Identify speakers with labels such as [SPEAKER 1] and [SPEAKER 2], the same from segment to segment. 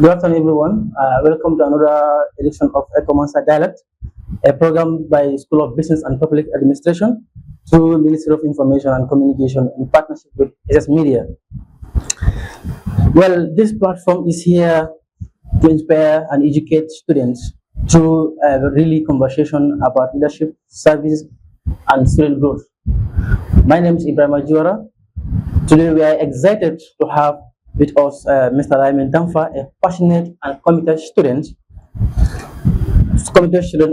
[SPEAKER 1] Good afternoon, everyone. Welcome to another edition of ECOMANSA Dialect, a program by School of Business and Public Administration through Ministry of Information and Communication in partnership with SS Media. Well, this platform is here to inspire and educate students through a really conversation about leadership, service, and student growth. My name is Ibrahim Ajura. Today we are excited to have with us Mr. Lyman Damfa, a passionate and committed student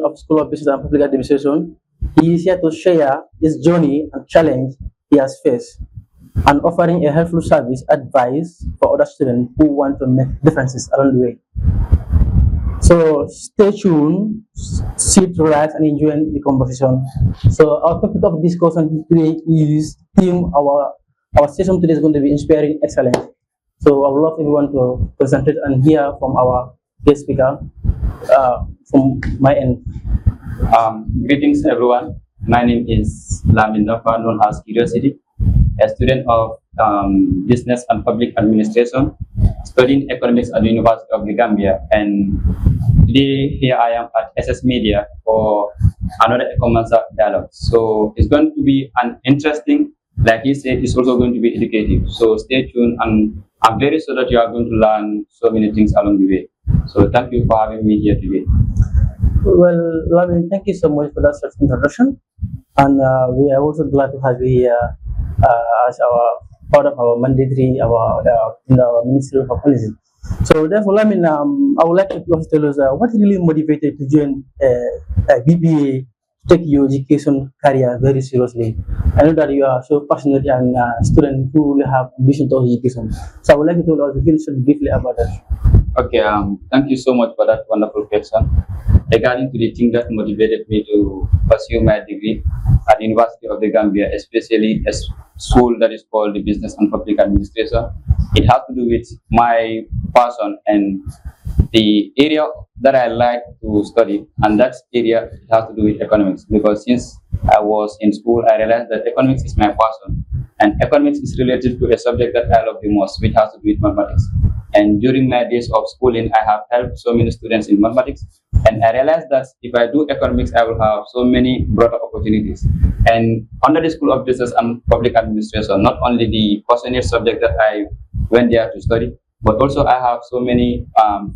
[SPEAKER 1] of School of Business and Public Administration. He is here to share his journey and challenge he has faced and offering a helpful service advice for other students who want to make differences along the way. So stay tuned, sit, relax, and enjoy the conversation. So our topic of discussion today is our session today is going to be inspiring excellence. So I would love everyone to present it and hear from our guest speaker from my end.
[SPEAKER 2] Greetings, everyone. My name is Lamin Dafa, known as Curiosity, a student of Business and Public Administration, studying economics at the University of the Gambia. And today, here I am at SS Media for another ECOMANSA dialogue. So it's going to be an interesting, like he said, it's also going to be educative. So stay tuned, and I'm very sure that you are going to learn so many things along the way. So thank you for having me here today.
[SPEAKER 1] Well, Lamin, thank you so much for that short introduction. And we are also glad to have you here as our part of our mandatory, in our Ministry of Policy. So therefore, Lamin, I would like to tell us what really motivated to join BBA, take your education career very seriously. I know that you are so passionate and student who will have ambition towards education. So I would like to tell us very briefly about that.
[SPEAKER 2] Okay, thank you so much for that wonderful question. Regarding to the thing that motivated me to pursue my degree at the University of the Gambia, especially a school that is called the Business and Public Administration, it has to do with my passion and the area that I like to study, and that area has to do with economics. Because since I was in school, I realized that economics is my passion, and economics is related to a subject that I love the most, which has to do with mathematics. And during my days of schooling, I have helped so many students in mathematics, and I realized that if I do economics, I will have so many broader opportunities. And under the School of Business and Public Administration, not only the passionate subject that I went there to study, but also I have so many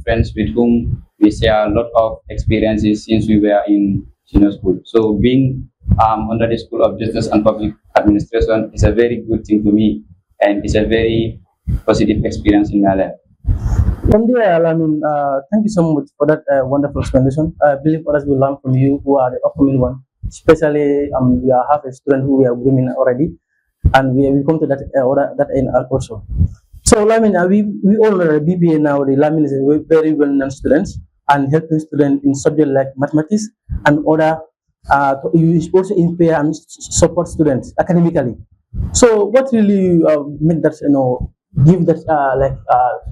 [SPEAKER 2] friends with whom we share a lot of experiences since we were in senior school. So being under the School of Business and Public Administration is a very good thing to me, and it's a very positive experience in my life.
[SPEAKER 1] From there, I mean, thank you so much for that wonderful explanation. I believe others will learn from you who are the upcoming one. Especially, we have a student who we are women already, and we will come to that end also. So, Lamin, we all know that BBA now, the Lamin is a very well-known student and helping students in subjects like mathematics and other. You also inspire and support students academically. So, what really make that give that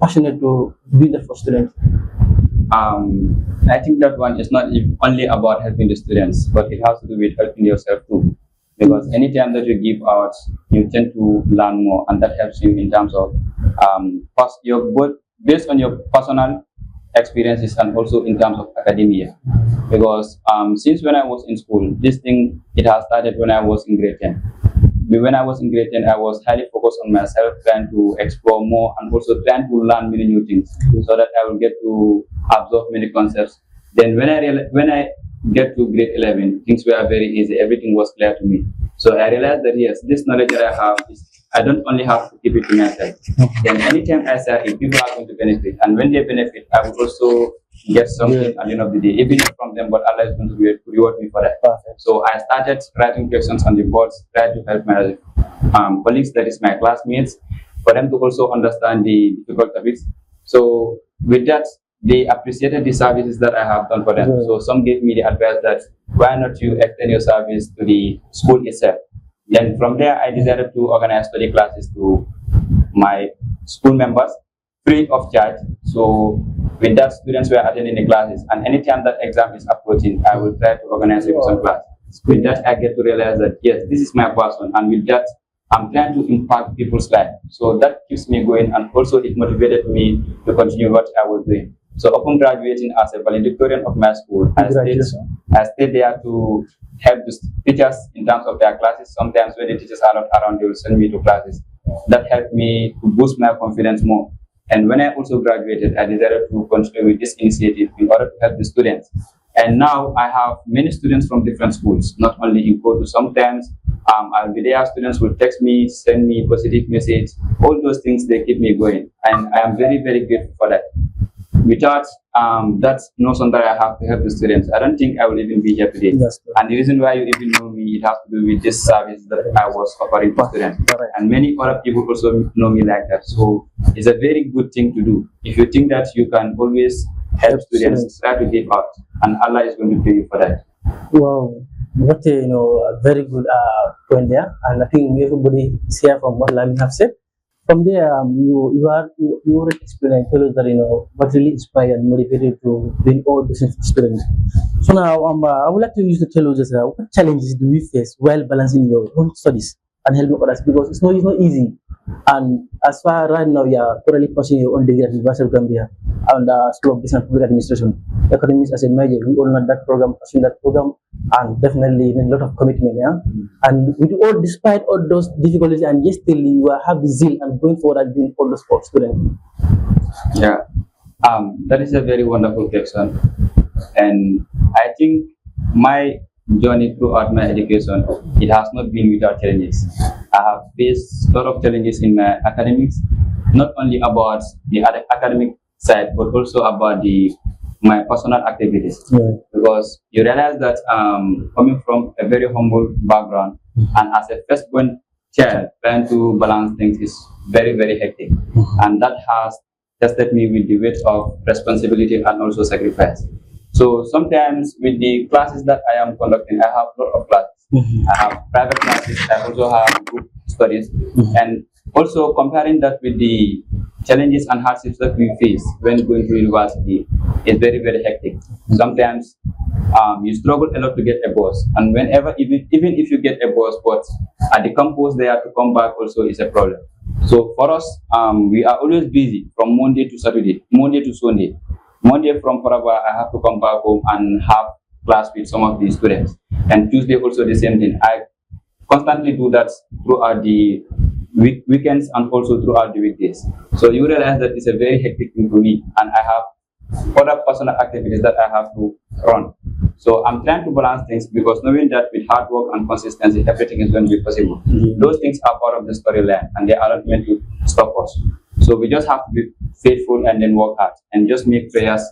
[SPEAKER 1] passionate to be that for students?
[SPEAKER 2] I think that one is not only about helping the students, but it has to do with helping yourself too. Because anytime that you give out, you tend to learn more, and that helps you in terms of based on your personal experiences and also in terms of academia. Because since when I was in school, this thing, it has started when I was in grade 10. When I was in grade 10, I was highly focused on myself, trying to explore more and also trying to learn many new things so that I will get to absorb many concepts. Then when I get to grade 11, things were very easy. Everything was clear to me. So I realized that yes, this knowledge that I have, I don't only have to keep it to myself. Then anytime I say it, people are going to benefit. And when they benefit, I will also get something at the end of the day, even if from them, but Allah is going to reward me for that. So I started writing questions on the boards, try to help my colleagues, that is my classmates, for them to also understand the difficult topics. So with that, they appreciated the services that I have done for them. So some gave me the advice that why not you extend your service to the school itself. Then from there, I decided to organize study classes to my school members free of charge. So with that, students were attending the classes, and anytime that exam is approaching, I will try to organize a some class. With that, I get to realize that yes, this is my passion, and with that, I'm trying to impact people's life. So that keeps me going, and also it motivated me to continue what I was doing. So upon graduating as a valedictorian of my school, I stayed there to help the teachers in terms of their classes. Sometimes when the teachers are not around, they will send me to classes. That helped me to boost my confidence more. And when I also graduated, I decided to continue with this initiative in order to help the students. And now I have many students from different schools, not only in Kotu. Sometimes I'll be there, students will text me, send me positive message. All those things, they keep me going. And I am very, very grateful for that. Without that notion that I have to help the students, I don't think I will even be here today. And the reason why you even know me, it has to do with this service that I was offering to students. And many other people also know me like that. So it's a very good thing to do. If you think that you can always help students, try to give out, and Allah is going to pay you for that.
[SPEAKER 1] Wow, what a very good point there, and I think everybody is here from what Lamin have said. From there, you already explained and tell us that what really inspired and motivated to bring all these students. So now, I would like to use to tell us what challenges do you face while balancing your own studies and helping others, because it's not easy. And as far right now, you are currently pursuing your own degree at University of Gambia and School of Business and Public Administration. Economics as a major, we all know that program, pursuing that program, and definitely a lot of commitment. Yeah, and with all, despite all those difficulties, and yet still you have the zeal and going forward and doing all those for students.
[SPEAKER 2] Yeah, that is a very wonderful question, and I think my journey throughout my education, it has not been without challenges. I have faced a lot of challenges in my academics, not only about the academic side, but also about my personal activities. Because you realize that coming from a very humble background and as a firstborn child, trying to balance things is very, very hectic. And that has tested me with the weight of responsibility and also sacrifice. So sometimes with the classes that I am conducting, I have a lot of classes. I have private classes, I also have group studies, and also comparing that with the challenges and hardships that we face when going to university is very, very hectic. Sometimes you struggle a lot to get a boss, and whenever, even if you get a boss, but at the campus they have to come back also is a problem. So for us, we are always busy from Monday to Saturday, Monday to Sunday. Monday from Faraba, I have to come back home and have class with some of the students. And Tuesday also the same thing. I constantly do that throughout the weekends and also throughout the weekdays. So you realize that it's a very hectic thing for me, and I have other personal activities that I have to run. So I'm trying to balance things, because knowing that with hard work and consistency, everything is going to be possible. Those things are part of the storyline, and they are not meant to stop us. So we just have to be faithful and then work hard and just make prayers.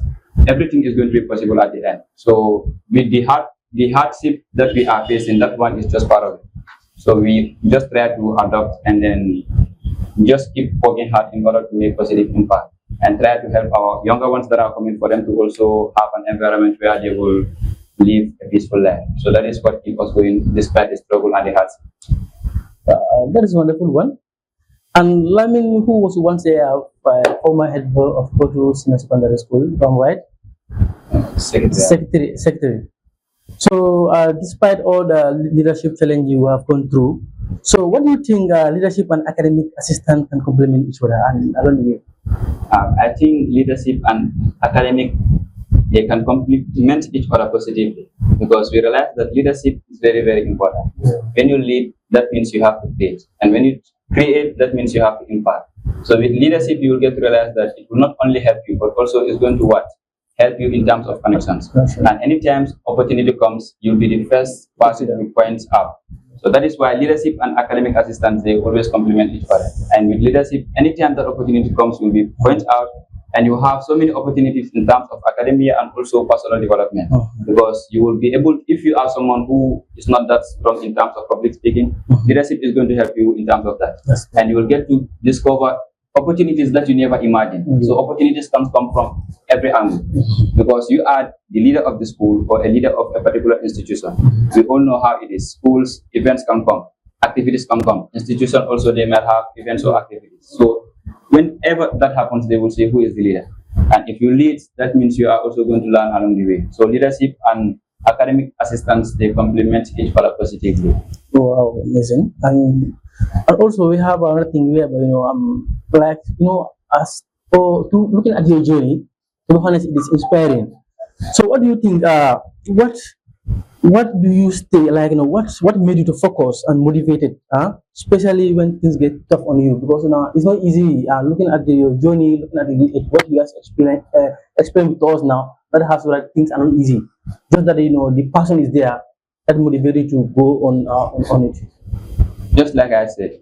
[SPEAKER 2] Everything is going to be possible at the end. So with the hardship that we are facing, that one is just part of it. So we just try to adopt and then just keep working hard in order to make positive impact, and try to help our younger ones that are coming, for them to also have an environment where they will live a peaceful life. So that is what keeps us going despite the struggle and the hardship.
[SPEAKER 1] That is a wonderful one. And Lamin, who was once a former head of Kotu Senior Secondary School, if I'm right? Secretary. So, despite all the leadership challenge you have gone through, so what do you think leadership and academic assistant can complement each other and along the way?
[SPEAKER 2] I think leadership and academic, they can complement each other positively, because we realize that leadership is very, very important. When you lead, that means you have to create, and when you create, that means you have to impact. So with leadership, you will get to realize that it will not only help you, but also is going to help you in terms of connections. And anytime opportunity comes, you'll be the first person who points up. So that is why leadership and academic assistants, they always complement each other. And with leadership, anytime that opportunity comes, you'll be point out, and you have so many opportunities in terms of academia and also personal development. Because you will be able, if you are someone who is not that strong in terms of public speaking, leadership is going to help you in terms of that. And you will get to discover opportunities that you never imagined. So opportunities come from every angle, because you are the leader of the school or a leader of a particular institution. We all know how it is. Schools, events can come, activities can come. Institutions also, they might have events or activities. So whenever that happens, they will say, who is the leader? And if you lead, that means you are also going to learn along the way. So leadership and academic assistance, they complement each other positively.
[SPEAKER 1] Wow, amazing. And And also we have another thing where like as for to looking at your journey, to be honest, it is inspiring. So what do you think? What do you stay like? What made you to focus and motivated? Especially when things get tough on you, because it's not easy. Looking at your journey, looking at what you guys explain with us now, that has right things are not easy. Just that the passion is there that motivated you to go on it.
[SPEAKER 2] Just like I said,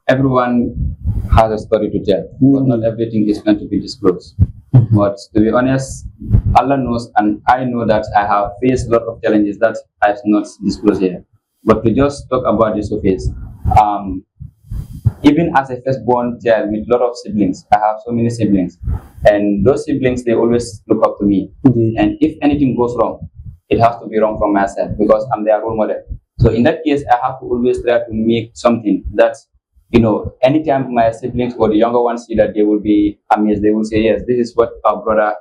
[SPEAKER 2] everyone has a story to tell, but not everything is going to be disclosed. But to be honest, Allah knows, and I know that I have faced a lot of challenges that I have not disclosed here. But to just talk about the surface, even as a firstborn child with a lot of siblings, I have so many siblings, and those siblings, they always look up to me. And if anything goes wrong, it has to be wrong from myself because I'm their role model. So in that case, I have to always try to make something that, anytime my siblings or the younger ones see that, they will be amazed. They will say, yes, this is what our brother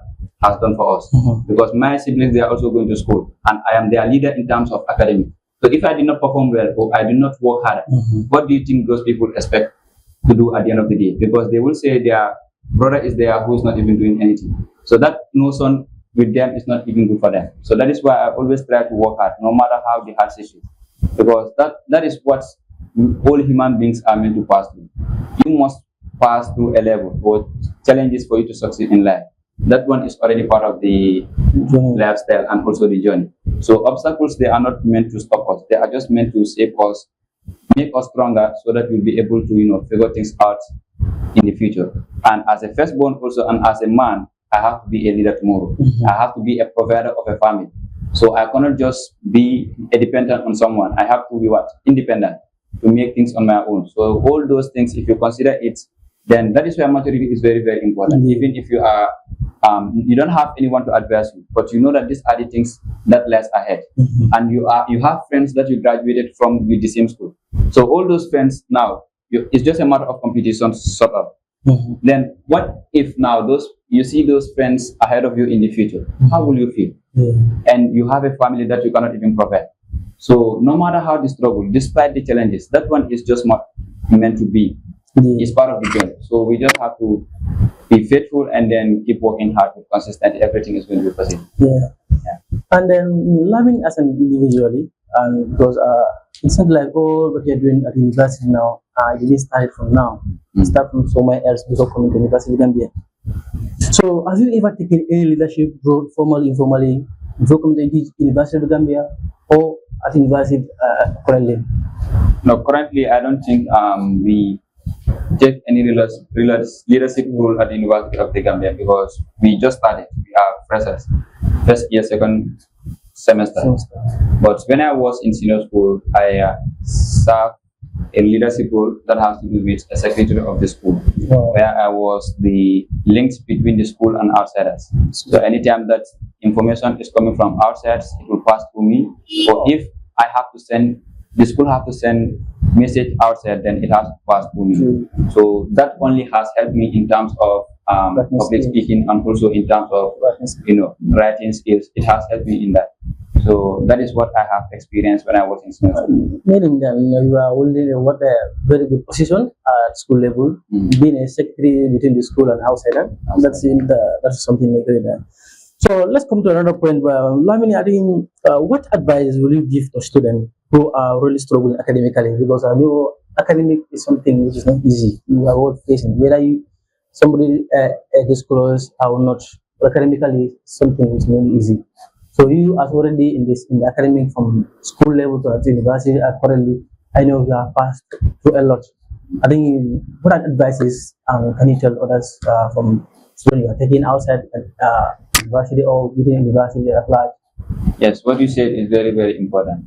[SPEAKER 2] has done for us. Because my siblings, they are also going to school, and I am their leader in terms of academic. So if I did not perform well or I did not work hard, what do you think those people expect to do at the end of the day? Because they will say their brother is there who is not even doing anything. So that notion with them is not even good for them. So that is why I always try to work hard, no matter how the hard situation. Because that is what all human beings are meant to pass through. You must pass through a level or challenges for you to succeed in life. That one is already part of the lifestyle and also the journey. So obstacles, they are not meant to stop us. They are just meant to save us, make us stronger, so that we'll be able to figure things out in the future. And as a firstborn also, and as a man, I have to be a leader tomorrow. I have to be a provider of a family. So I cannot just be a dependent on someone. I have to be independent, to make things on my own. So all those things, if you consider it, then that is where maturity is very, very important. Even if you are, you don't have anyone to advise you, but you know that these are the things that lies ahead. And you have friends that you graduated from with the same school. So all those friends now, it's just a matter of competition sort of. Then what if now you see those friends ahead of you in the future? How will you feel? And you have a family that you cannot even provide. So no matter how the struggle, despite the challenges, that one is just not meant to be. It's part of the journey. So we just have to be faithful and then keep working hard with consistency. Everything is going to be possible.
[SPEAKER 1] And then learning as an individually, and because it's not like what you're doing at university now. You didn't start from now. Start from somewhere else before coming to University of Gambia. So have you ever taken any leadership role, formally, informally, before coming to University of Gambia or at university currently?
[SPEAKER 2] No, currently I don't think we take any leadership role at the University of the Gambia because we just started. We are freshers, first year, second semester. But when I was in senior school, I served a leadership role that has to do with a secretary of the school, where I was the links between the school and outsiders. So anytime that information is coming from outside, it will pass through me. Or if I have to send, the school have to send message outside, then it has to pass through me. So that only has helped me in terms of public speaking and also in terms of writing skills. It has helped me in that. So that is what I have experienced when I was in school.
[SPEAKER 1] Meaning that you are holding a very good position at school level, being a secretary between the school and outsider. That's something like that. So let's come to another point where I think what advice will you give to students who are really struggling academically? Because I know academic is something which is not easy. You are all facing whether somebody disclose or not. Academically, something which is not easy. So you are already in the academic from school level to university. Currently, I know you have passed through a lot. I think what advice is can you tell others from when you are taking outside university or within university at large?
[SPEAKER 2] Yes, what you said is very, very important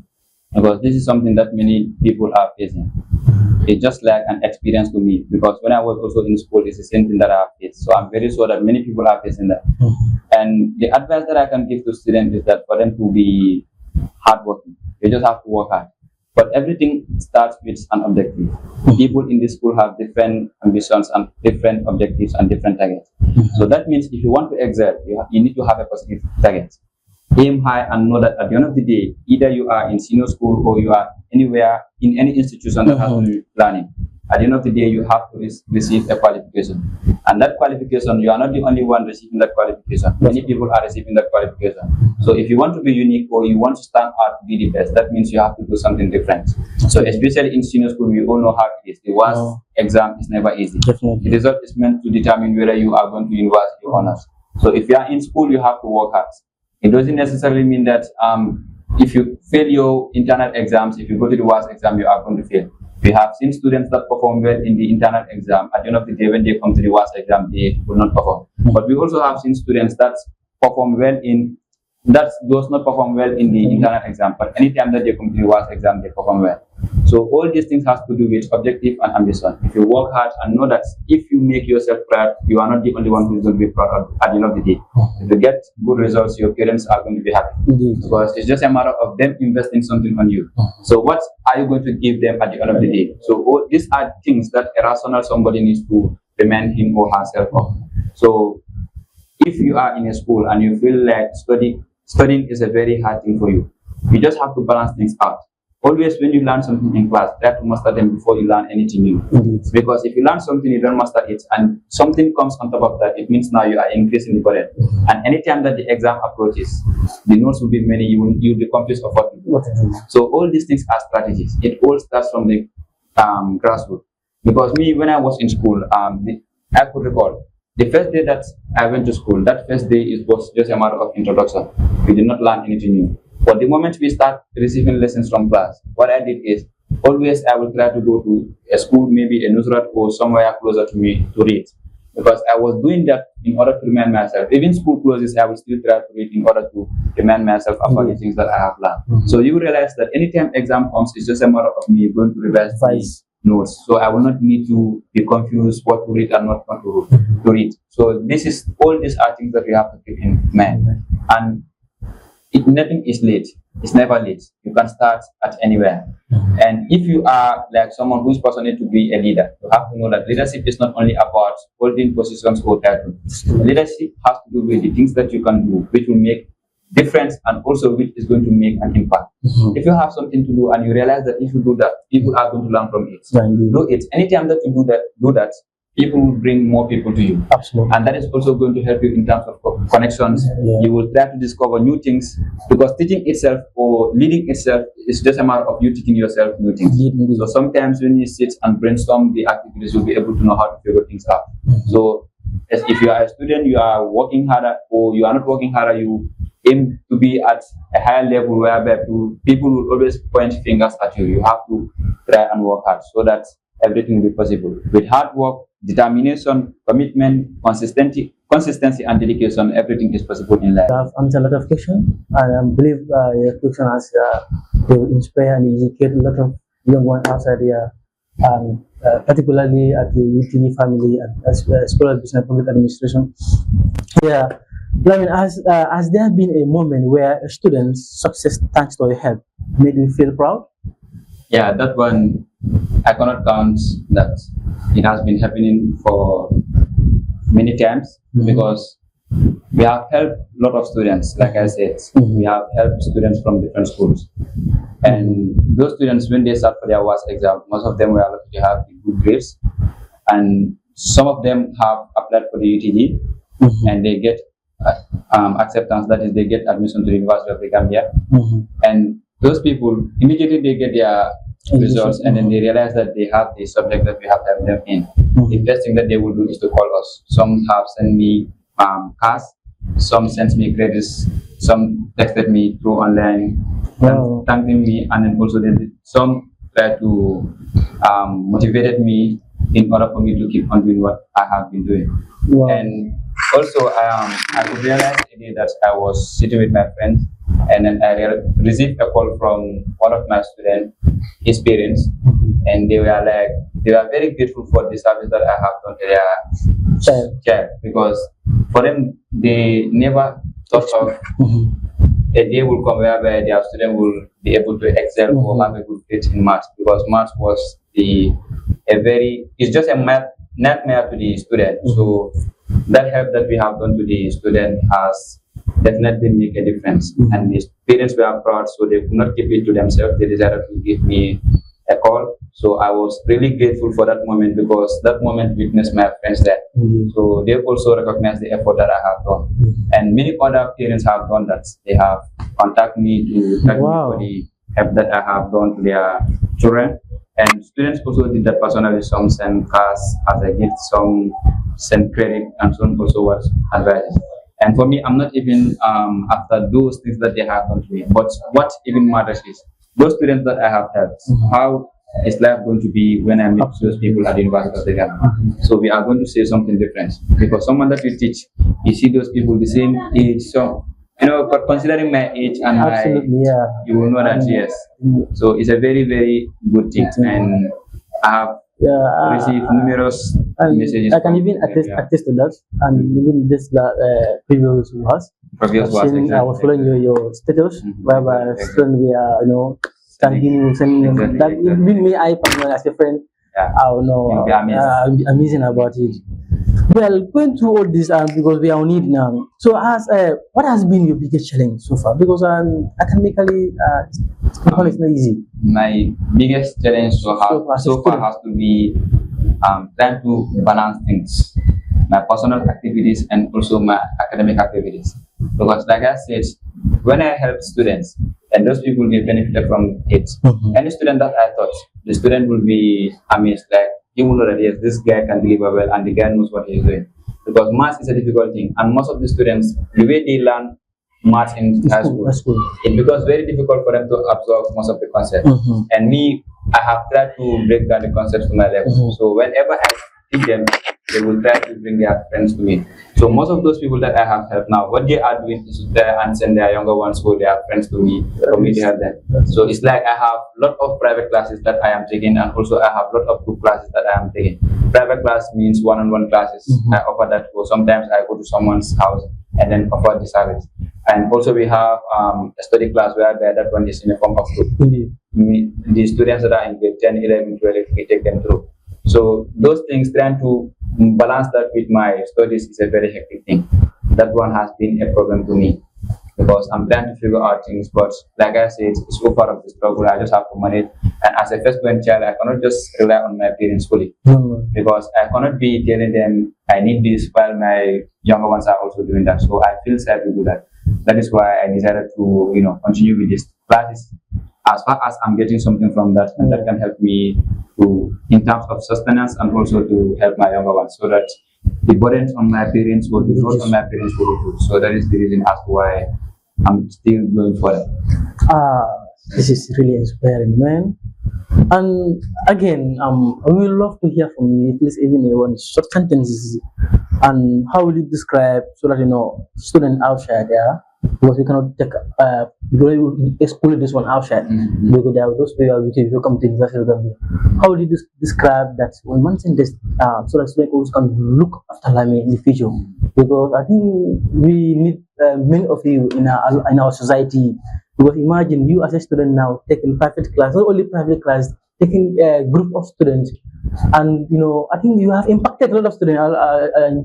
[SPEAKER 2] because this is something that many people are facing. It's just like an experience to me because when I was also in school, it's the same thing that I have faced. So I'm very sure that many people are facing that. And the advice that I can give to students is that for them to be hardworking, they just have to work hard. But everything starts with an objective. People in this school have different ambitions and different objectives and different targets. So that means if you want to excel, you need to have a positive target. Aim high and know that at the end of the day, either you are in senior school or you are anywhere in any institution that has to do with planning. At the end of the day, you have to receive a qualification. And that qualification, you are not the only one receiving that qualification. Many people are receiving that qualification. So if you want to be unique or you want to stand out to be the best, that means you have to do something different. So especially in senior school, we all know how it is. The WAS exam is never easy.
[SPEAKER 1] Definitely.
[SPEAKER 2] The result is meant to determine whether you are going to university or not. So if you are in school, you have to work hard. It doesn't necessarily mean that if you fail your internal exams, if you go to the WAS exam, you are going to fail. We have seen students that perform well in the internal exam. At the end of the day, when they come to the WAS exam, they will not perform. But we also have seen students that perform well in that does not perform well in the internal exam, but anytime that they come to the WAS exam, they perform well. So all these things has to do with objective and ambition. If you work hard and know that if you make yourself proud, you are not the only one who is going to be proud at the end of the day. If you get good results, your parents are going to be happy. Because it's just a matter of them investing something on you. So what are you going to give them at the end of the day? So all these are things that a rational somebody needs to remind him or herself of. So if you are in a school and you feel like studying is a very hard thing for you, you just have to balance things out. Always when you learn something in class, try to master them before you learn anything new. Because if you learn something, you don't master it, and something comes on top of that, it means now you are increasing the burden. And anytime that the exam approaches, the notes will be many, you'll be confused of what to do. So all these things are strategies. It all starts from the grassroots. Because me, when I was in school, I could recall, the first day that I went to school, that first day was just a matter of introduction. We did not learn anything new. But the moment we start receiving lessons from class, what I did is, always I will try to go to a school, maybe a Nusrat or somewhere closer to me to read. Because I was doing that in order to remind myself. Even school closes, I will still try to read in order to remind myself about the things that I have learned. So you realize that anytime exam comes, it's just a matter of me going to revise the notes. So I will not need to be confused what to read and not what to read. So all these are things that we have to keep in mind. And nothing is late. It's never late. You can start at anywhere. And if you are like someone who is passionate to be a leader, you have to know that leadership is not only about holding positions or titles. Leadership has to do with the things that you can do, which will make difference and also which is going to make an impact. If you have something to do and you realize that if you do that, people are going to learn from it. Do it. Anytime that you do that, people will bring more people to you.
[SPEAKER 1] Absolutely.
[SPEAKER 2] And that is also going to help you in terms of connections. You will try to discover new things, because teaching itself or leading itself is just a matter of you teaching yourself new things. So sometimes when you sit and brainstorm the activities, you'll be able to know how to figure things out. So if you are a student, you are working harder, or you are not working harder, you aim to be at a higher level whereby people will always point fingers at you. You have to try and work hard so that everything will be possible. With hard work, determination, commitment, consistency, and dedication, everything is possible in life.
[SPEAKER 1] I have answered a lot of questions, and I believe your question has they will inspire and educate a lot of young ones outside here, particularly at the UTV family and as School of Business and Public Administration. Yeah, I mean, has there been a moment where a student's success thanks to your help made you feel proud?
[SPEAKER 2] Yeah, that one I cannot count that. It has been happening for many times, because we have helped a lot of students. Like I said, we have helped students from different schools, and those students, when they start for their WAS exam, most of them were lucky to have good grades, and some of them have applied for the UTG, and they get acceptance. That is, they get admission to the University of the Gambia, and those people immediately they get their results, and then they realize that they have the subject that we have them in. The first thing that they will do is to call us. Some have sent me cards, some sent me credits, some texted me through online, thanking me, and then also some try to motivated me in order for me to keep on doing what I have been doing. And also I could realize a day that I was sitting with my friends, and then I received a call from one of my students, his parents, and they were very grateful for the service that I have done to their child, because for them, they never thought of a day will come whereby their student will be able to excel or have a good grade in maths, because maths was it's just a nightmare to the student. So that help that we have done to the student has definitely make a difference. And the parents were proud, so they could not keep it to themselves. They decided to give me a call. So I was really grateful for that moment, because that moment witnessed my friends there. So they also recognized the effort that I have done. And many other parents have done that. They have contacted me to thank me for the help that I have done to their children. And students also did that personally. Some send cards as a gift, some send credit, and some also was advice. And for me, I'm not even after those things that they have done to me. But what even matters is those students that I have helped. How is life going to be when I meet those people at the University of the Ghana? So we are going to say something different, because someone that you teach, you see those people the same age. So but considering my age and you will know that yes. So it's a very, very good thing, and I have received numerous messages.
[SPEAKER 1] I can even attest to that, and even this previous was. I was following your status, whereby students we are sending that. Even me, I personally as a friend, I don't know, amazing about it. Well, going through all this, because we are on it now. So, what has been your biggest challenge so far? Because academically, it's not easy.
[SPEAKER 2] My biggest challenge so far has to be trying to balance things, my personal activities and also my academic activities. Because, like I said, when I help students, and those people will benefit from it, any student that I thought, the student will be amazed, like, he will know that yes, this guy can deliver well, and the guy knows what he's doing. Because maths is a difficult thing, and most of the students, the way they learn maths in high school, it becomes very difficult for them to absorb most of the concepts. And me, I have tried to break down the concepts to my level. So whenever I teach them, they will try to bring their friends to me. So most of those people that I have helped now, what they are doing is to try and send their younger ones who they are friends to me, for me to help them. So it's like I have a lot of private classes that I am taking, and also I have a lot of group classes that I am taking. Private class means one-on-one classes. I offer that. So sometimes I go to someone's house and then offer the service. And also we have a study class where that one is in the form of group. The students that are in grade 10, 11, 12, we take them through. So those things, trying to balance that with my studies is a very hectic thing. That one has been a problem to me, because I'm trying to figure out things, but like I said, it's all part of the struggle. I just have to manage. And as a first-born child, I cannot just rely on my parents fully, because I cannot be telling them I need this while my younger ones are also doing that. So I feel sad to do that. That is why I decided to, continue with these classes as far as I'm getting something from that, and that can help me in terms of sustenance, and also to help my younger ones, so that the burdens on my parents or the load on my parents will reduce. So that is the reason as to why I'm still going for it.
[SPEAKER 1] This is really inspiring, man. And again, we would love to hear from you, at least even one short sentences, and how will you describe, so that student outside there, because we cannot take exclude this one outside, because there are those people who come to the University of Gambia. How would you describe that when one sentence, so that students can look after Lami in the future? Because I think we need many of you in our society. Because imagine you as a student now taking private class, not only private class, taking a group of students, and I think you have impacted a lot of students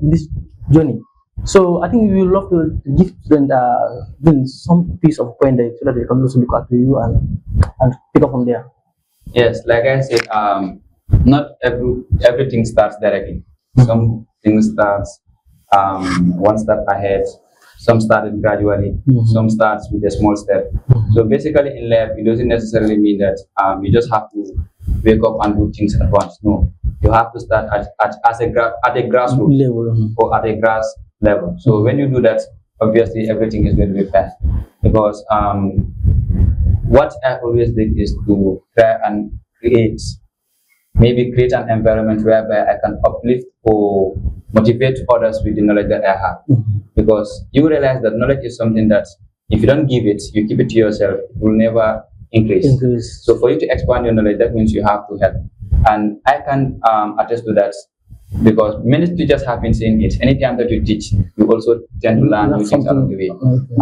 [SPEAKER 1] in this journey. So I think we would love to give students some piece of point so that they can also look at you and pick up from there.
[SPEAKER 2] Yes, like I said, not everything starts directly. Some things starts one step ahead. Some started gradually, some starts with a small step. So basically in life, it doesn't necessarily mean that you just have to wake up and do things at once. No, you have to start at a grassroots level, or at a grass level. So when you do that, obviously everything is going to be fine. Because what I always think is to try and create an environment whereby I can uplift or motivate others with the knowledge that I have. Because you realize that knowledge is something that if you don't give it, you keep it to yourself, it will never increase. So for you to expand your knowledge, that means you have to help. And I can attest to that, because many teachers have been saying it. Anytime that you teach, you also tend to learn new things along the way.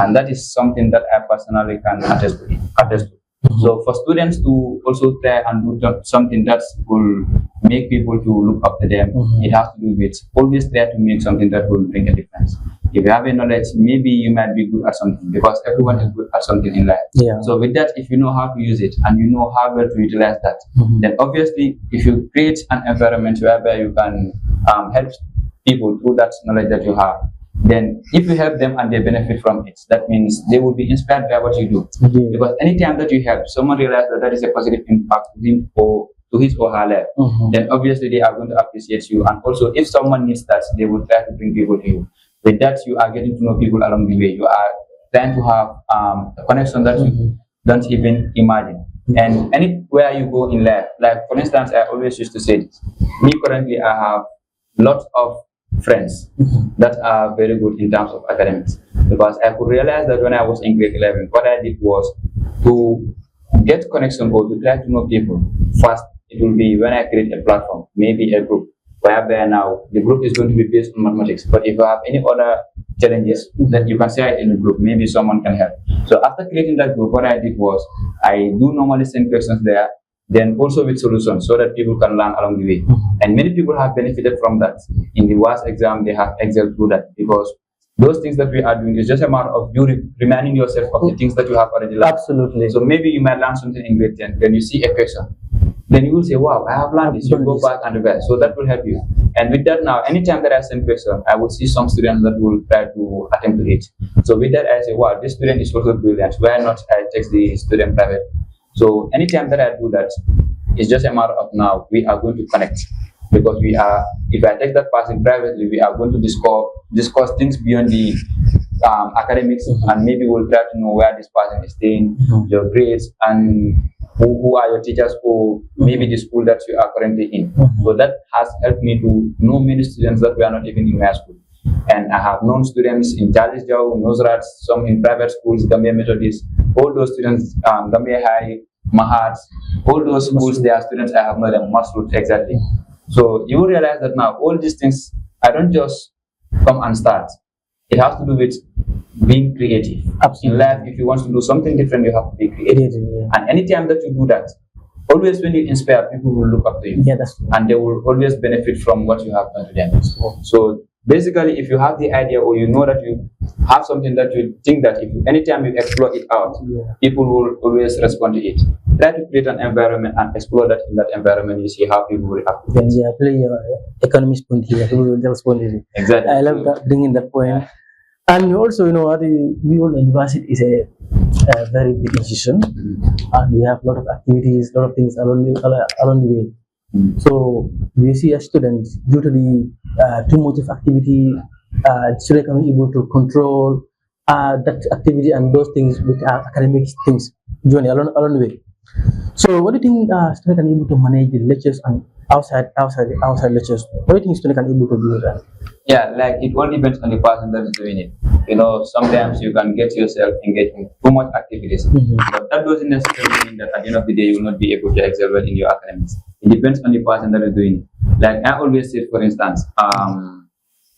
[SPEAKER 2] And that is something that I personally can attest to. So for students to also try and do something that will make people to look up to them, it has to do with always try to make something that will bring a difference. If you have a knowledge, maybe you might be good at something because everyone is good at something in life.
[SPEAKER 1] Yeah.
[SPEAKER 2] So with that, if you know how to use it and you know how well to utilize that, then obviously if you create an environment whereby you can help people through that knowledge that you have, then if you help them and they benefit from it, that means they will be inspired by what you do.
[SPEAKER 1] Yeah.
[SPEAKER 2] Because anytime that you help someone realize that that is a positive impact to him or to his or her life, then obviously they are going to appreciate you. And also if someone needs that, they will try to bring people to you. With that, you are getting to know people along the way. You are trying to have a connection that you don't even imagine. And anywhere you go in life, like for instance, I always used to say this. Me currently, I have lots of friends that are very good in terms of academics, because I could realize that when I was in grade 11, what I did was to get connection or to try to know people. First, it will be when I create a platform, maybe a group, whereby now the group is going to be based on mathematics. But if you have any other challenges, then you can share it in the group. Maybe someone can help. So after creating that group, what I did was I do normally send questions there, then also with solutions so that people can learn along the way. And many people have benefited from that. In the WAS exam, they have excelled through that, because those things that we are doing is just a matter of you reminding yourself of the things that you have already learned.
[SPEAKER 1] Absolutely.
[SPEAKER 2] So maybe you might learn something in grade 10, then you see a question. Then you will say, wow, I have learned this. You go back and revise. So that will help you. And with that now, anytime that I send question, I will see some students that will try to attempt to it. So with that, I say, wow, this student is also brilliant. Why not I text the student private? So anytime that I do that, it's just a matter of now, we are going to connect. Because we are, if I take that person privately, we are going to discuss things beyond the academics, and maybe we'll try to know where this person is staying, your grades, and who are your teachers, or maybe the school that you are currently in. So that has helped me to know many students that were not even in my school. And I have known students in Charles Jow, Nusrat, some in private schools, Gambia Methodist, all those students, Gambia High, Mahats, all those schools, they are students I have known them, Masroot, exactly. So you will realize that now all these things, I don't just come and start. It has to do with being creative. Absolutely. In life, if you want to do something different, you have to be creative. And anytime that you do that, always when you inspire, people will look up to you.
[SPEAKER 1] Yeah, that's true.
[SPEAKER 2] And they will always benefit from what you have done to them. So basically, if you have the idea, or you know that you have something that you think that if anytime you explore it out, people will always respond to it. Try to create an environment and explore that in that environment. You see how people will react.
[SPEAKER 1] Then play your economist point here. People will respond to it.
[SPEAKER 2] Exactly.
[SPEAKER 1] I love that, bringing that point. And also, we all university is a very big institution, and we have a lot of activities, a lot of things along the way. So we see a student, due to the too much of activity, student can be able to control that activity and those things with academic things journey along the way. So what do you think student can be able to manage the lectures and outside lectures? What do you think student can be able to do with that?
[SPEAKER 2] Yeah, like it all depends on the person that is doing it. Sometimes you can get yourself engaged in too much activities, but that doesn't necessarily mean that at the end of the day you will not be able to excel well in your academics. It depends on the person that is doing it. Like I always say, for instance,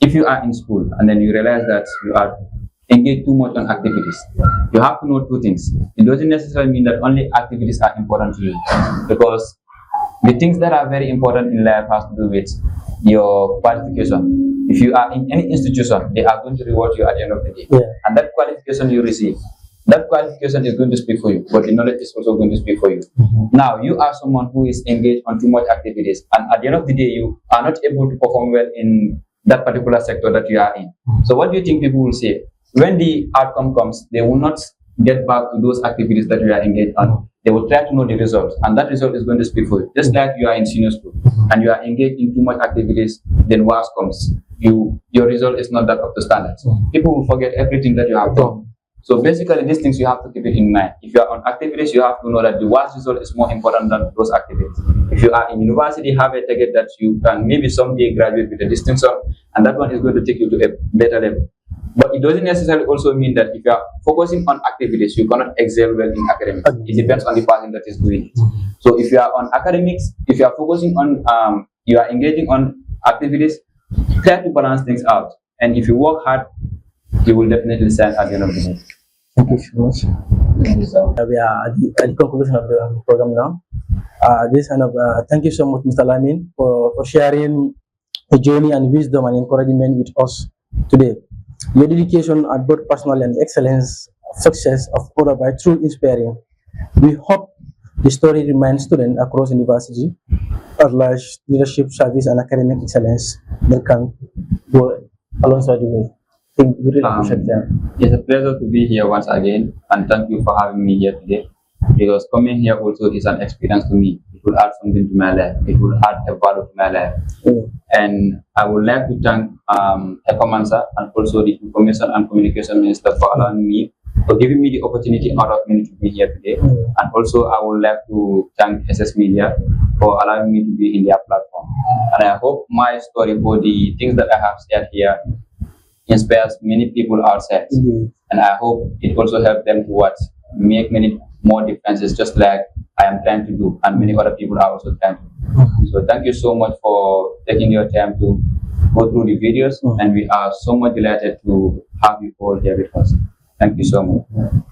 [SPEAKER 2] if you are in school and then you realize that you are engaged too much on activities, you have to know two things. It doesn't necessarily mean that only activities are important to you, because the things that are very important in life has to do with your qualification. If you are in any institution, they are going to reward you at the end of the day. And that qualification you receive, that qualification is going to speak for you, but the knowledge is also going to speak for you. Now, you are someone who is engaged on too much activities, and at the end of the day, you are not able to perform well in that particular sector that you are in. So what do you think people will say? When the outcome comes, they will not get back to those activities that you are engaged on. They will try to know the result, and that result is going to speak for you. Just like you are in senior school and you are engaged in too much activities, then WAS comes. Your result is not that up to standards. People will forget everything that you have done. So basically, these things you have to keep it in mind. If you are on activities, you have to know that the WAS result is more important than those activities. If you are in university, have a target that you can maybe someday graduate with a distinction, and that one is going to take you to a better level. But it doesn't necessarily also mean that if you are focusing on activities, you cannot excel well in academics. It depends on the person that is doing it. So if you are on academics, if you are focusing on, you are engaging on activities, try to balance things out. And if you work hard, you will definitely stand at the end of the day.
[SPEAKER 1] Thank you so much. We are at the conclusion of the program now. Thank you so much, Mr. Lamin, for sharing a journey and wisdom and encouragement with us today. Your dedication at both personal and excellence success of Oda by true inspiring. We hope the story reminds students across university at large leadership, service, and academic excellence that can go alongside the way. I think we really appreciate that.
[SPEAKER 2] It's a pleasure to be here once again, and thank you for having me here today. Because coming here also is an experience to me. It will add something to my life. It will add a value to my life. And I would like to thank ECOMANSA and also the Information and Communication Minister for allowing me, for giving me the opportunity out of many to be here today. And also I would like to thank SS Media for allowing me to be in their platform. And I hope my story for the things that I have said here inspires many people outside. And I hope it also helps them to make many more differences, just like I am trying to do, and many other people are also trying to do. So thank you so much for taking your time to go through the videos, and we are so much delighted to have you all here with us. Thank you so much.